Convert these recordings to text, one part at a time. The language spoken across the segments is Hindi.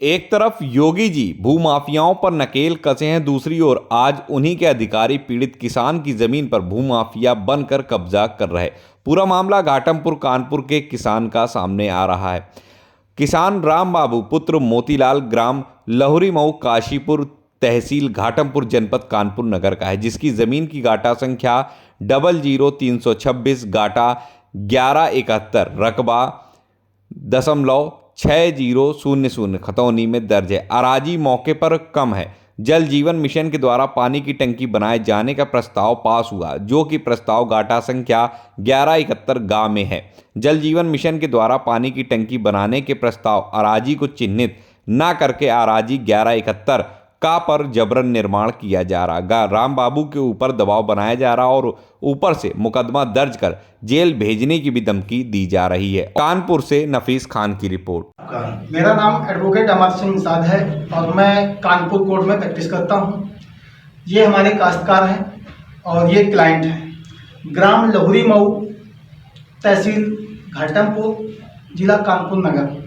एक तरफ योगी जी भूमाफियाओं पर नकेल कसे हैं, दूसरी ओर आज उन्हीं के अधिकारी पीड़ित किसान की जमीन पर भूमाफिया बनकर कब्जा कर रहे। पूरा मामला घाटमपुर कानपुर के किसान का सामने आ रहा है। किसान राम बाबू पुत्र मोतीलाल ग्राम लहुरी मऊ काशीपुर तहसील घाटमपुर जनपद कानपुर नगर का है, जिसकी जमीन की गाटा संख्या 00326 गाटा 1171 रकबा 6000 खतौनी में दर्ज है। अराजी मौके पर कम है। जल जीवन मिशन के द्वारा पानी की टंकी बनाए जाने का प्रस्ताव पास हुआ, जो कि प्रस्ताव गाटा संख्या 1171 गांव में है। जल जीवन मिशन के द्वारा पानी की टंकी बनाने के प्रस्ताव अराजी को चिन्हित न करके अराजी 1171 का पर जबरन निर्माण किया जा रहा। राम बाबू के ऊपर दबाव बनाया जा रहा और ऊपर से मुकदमा दर्ज कर जेल भेजने की भी धमकी दी जा रही है। कानपुर से नफीस खान की रिपोर्ट। मेरा नाम एडवोकेट अमर सिंह निषाद है और मैं कानपुर कोर्ट में प्रैक्टिस करता हूं। ये हमारे काश्तकार हैं और ये क्लाइंट हैं। ग्राम लहुरी मऊ तहसील घाटमपुर जिला कानपुर नगर।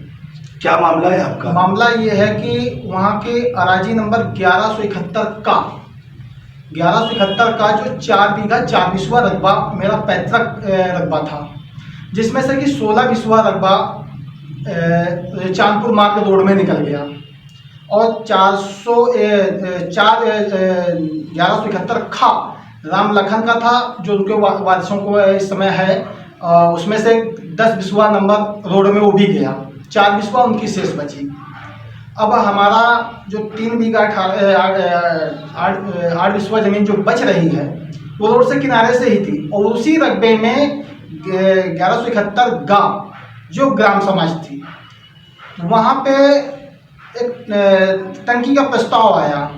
क्या मामला है आपका? मामला ये है कि वहाँ के अराजी नंबर 1171 का जो 4 बीघा 4 बिस्वा रकबा मेरा पैतृक रकबा था, जिसमें से कि 16 बिस्वा रकबा चांदपुर मार्ग रोड में निकल गया और 1171 खा राम लखन का था, जो उनके वारिसों को इस समय है। उसमें से 10 बिस्वा नंबर रोड में वो भी गया, 4 बिस्वा उनकी शेष बची। अब हमारा जो 3 बीघा 8 बिस्वा ज़मीन जो बच रही है वो रोड से किनारे से ही थी और उसी रकबे में 1171 गांव जो ग्राम समाज थी, वहाँ पे एक टंकी का प्रस्ताव आया।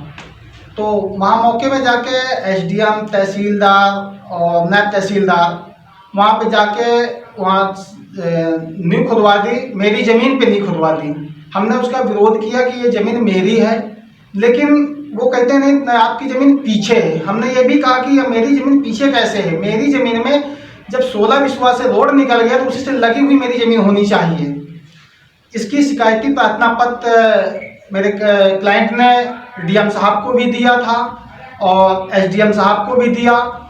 तो वहाँ मौके में जाके एसडीएम, तहसीलदार और नायब तहसीलदार वहाँ पे जाके वहाँ नींव खुदवा दी, मेरी ज़मीन पे नींव खुदवा दी। हमने उसका विरोध किया कि ये ज़मीन मेरी है, लेकिन वो कहते नहीं आपकी ज़मीन पीछे है। हमने ये भी कहा कि मेरी ज़मीन पीछे कैसे है, मेरी ज़मीन में जब 16 बिस्वा से रोड निकल गया तो उसी से लगी हुई मेरी ज़मीन होनी चाहिए। इसकी शिकायती प्रार्थना पत्र मेरे क्लाइंट ने डीएम साहब को भी दिया था और एसडीएम साहब को भी दिया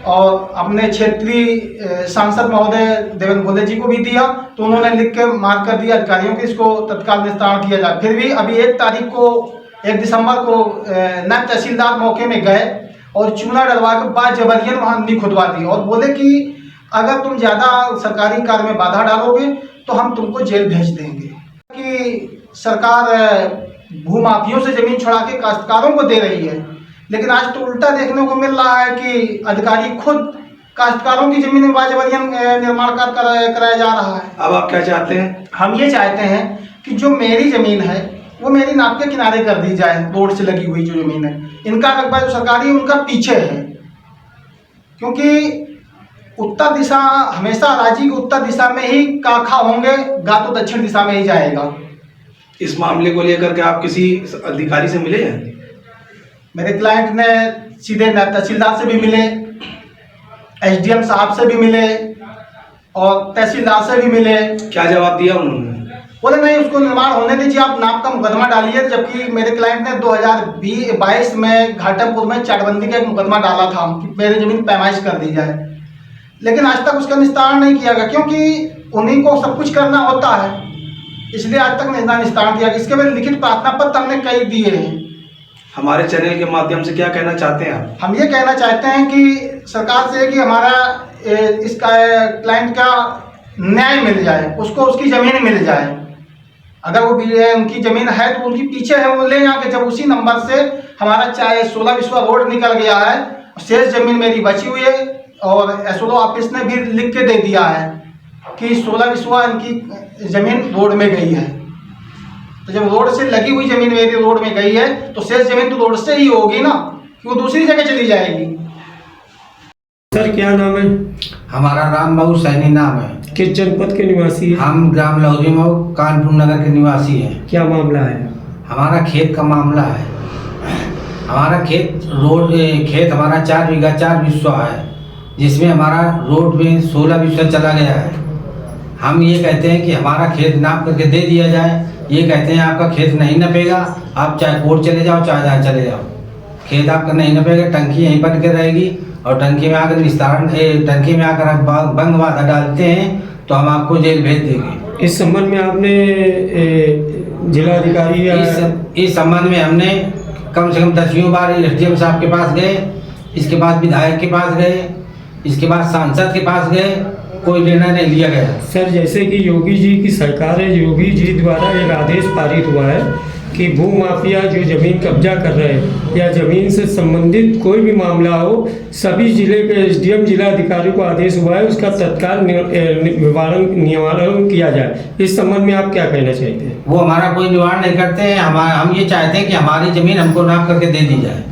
और अपने क्षेत्रीय सांसद महोदय देवेंद्र भोले जी को भी दिया। तो उन्होंने लिख के मार्क कर दिया अधिकारियों की इसको तत्काल निस्तारण किया जाए। फिर भी अभी 1 दिसंबर को नायब तहसीलदार मौके में गए और चूना डलवा के बाद जबरियन वहाँ नींव खुदवा दी और बोले कि अगर तुम ज़्यादा सरकारी कार्य में बाधा डालोगे तो हम तुमको जेल भेज देंगे। कि सरकार भूमाफियों से ज़मीन छुड़ा के काश्तकारों को दे रही है, लेकिन आज तो उल्टा देखने को मिल रहा है कि अधिकारी खुद काश्तकारों की ज़मीन में बाजबरियन निर्माण कार्य कराया जा रहा है। अब आप क्या चाहते हैं? हम ये चाहते हैं कि जो मेरी ज़मीन है वो मेरी नाप के किनारे कर दी जाए। रोड से लगी हुई जो ज़मीन है, इनका रकबा जो सरकारी है उनका पीछे है, क्योंकि उत्तर दिशा हमेशा राज्य की उत्तर दिशा में ही काखा होंगे, गा तो दक्षिण दिशा में ही जाएगा। इस मामले को लेकर के आप किसी अधिकारी से मिले हैं? मेरे क्लाइंट ने सीधे तहसीलदार से भी मिले, एसडीएम साहब से भी मिले और तहसीलदार से भी मिले। क्या जवाब दिया उन्होंने? बोले नहीं, उसको निर्माण होने दीजिए, आप नाप का मुकदमा डालिए। जबकि मेरे क्लाइंट ने 2022 में घाटमपुर में चाटबंदी का एक मुकदमा डाला था कि मेरी ज़मीन पैमाइश कर दी जाए, लेकिन आज तक उसका निस्तारण नहीं किया गया, क्योंकि उन्हीं को सब कुछ करना होता है, इसलिए आज तक निस्तारण किया। इसके बाद लिखित प्रार्थना पत्र हमने कई दिए हैं। हमारे चैनल के माध्यम से क्या कहना चाहते हैं आप? हम ये कहना चाहते हैं कि सरकार से कि हमारा इसका क्लाइंट का न्याय मिल जाए, उसको उसकी ज़मीन मिल जाए। अगर वो उनकी ज़मीन है तो उनकी पीछे है, वो ले जाके जब उसी नंबर से हमारा चाहे 16 बिस्वा रोड निकल गया है, शेष ज़मीन मेरी बची हुई है और एसओ ऑफिस ने भी लिख के दे दिया है कि 16 बिस्वा इनकी ज़मीन रोड में गई है। तो जब रोड से लगी हुई ज़मीन मेरी रोड में गई है तो शेष ज़मीन तो रोड से ही होगी ना, कि वो दूसरी जगह चली जाएगी। सर क्या नाम है? हमारा राम बाबू सैनी नाम है। किस जनपद के निवासी हैं? हम ग्राम लहुरी मऊ कानपुर नगर के निवासी हैं। क्या मामला है? हमारा खेत का मामला है। हमारा खेत हमारा 4 बीघा 4 बिस्वा है, जिसमें हमारा रोड में 16 बिस्वा चला गया है। हम ये कहते हैं कि हमारा खेत नाप करके दे दिया जाए ये कहते हैं आपका खेत नहीं नपेगा, आप चाहे कोर्ट चले जाओ चाहे जहाँ चले जाओ, खेत आपका नहीं नपेगा, टंकी यहीं बन के रहेगी और टंकी में आकर टंकी में आकर आप बंद वादा डालते हैं तो हम आपको जेल भेज देंगे। इस संबंध में आपने जिलाधिकारी या इस संबंध में हमने कम से कम 10 बार एसडीएम साहब के पास गए, इसके बाद विधायक के पास गए, इसके बाद सांसद के पास गए, कोई निर्णय नहीं लिया गया। सर जैसे कि योगी जी की सरकार है, योगी जी द्वारा एक आदेश पारित हुआ है कि भू माफिया जो जमीन कब्जा कर रहे हैं या जमीन से संबंधित कोई भी मामला हो, सभी जिले के एसडीएम जिलाधिकारी को आदेश हुआ है उसका तत्काल निवारण किया जाए। इस संबंध में आप क्या कहना चाहते हैं? वो हमारा कोई निवारण नहीं करते हैं। हम ये चाहते हैं कि हमारी जमीन हमको नाप करके दे दी जाए।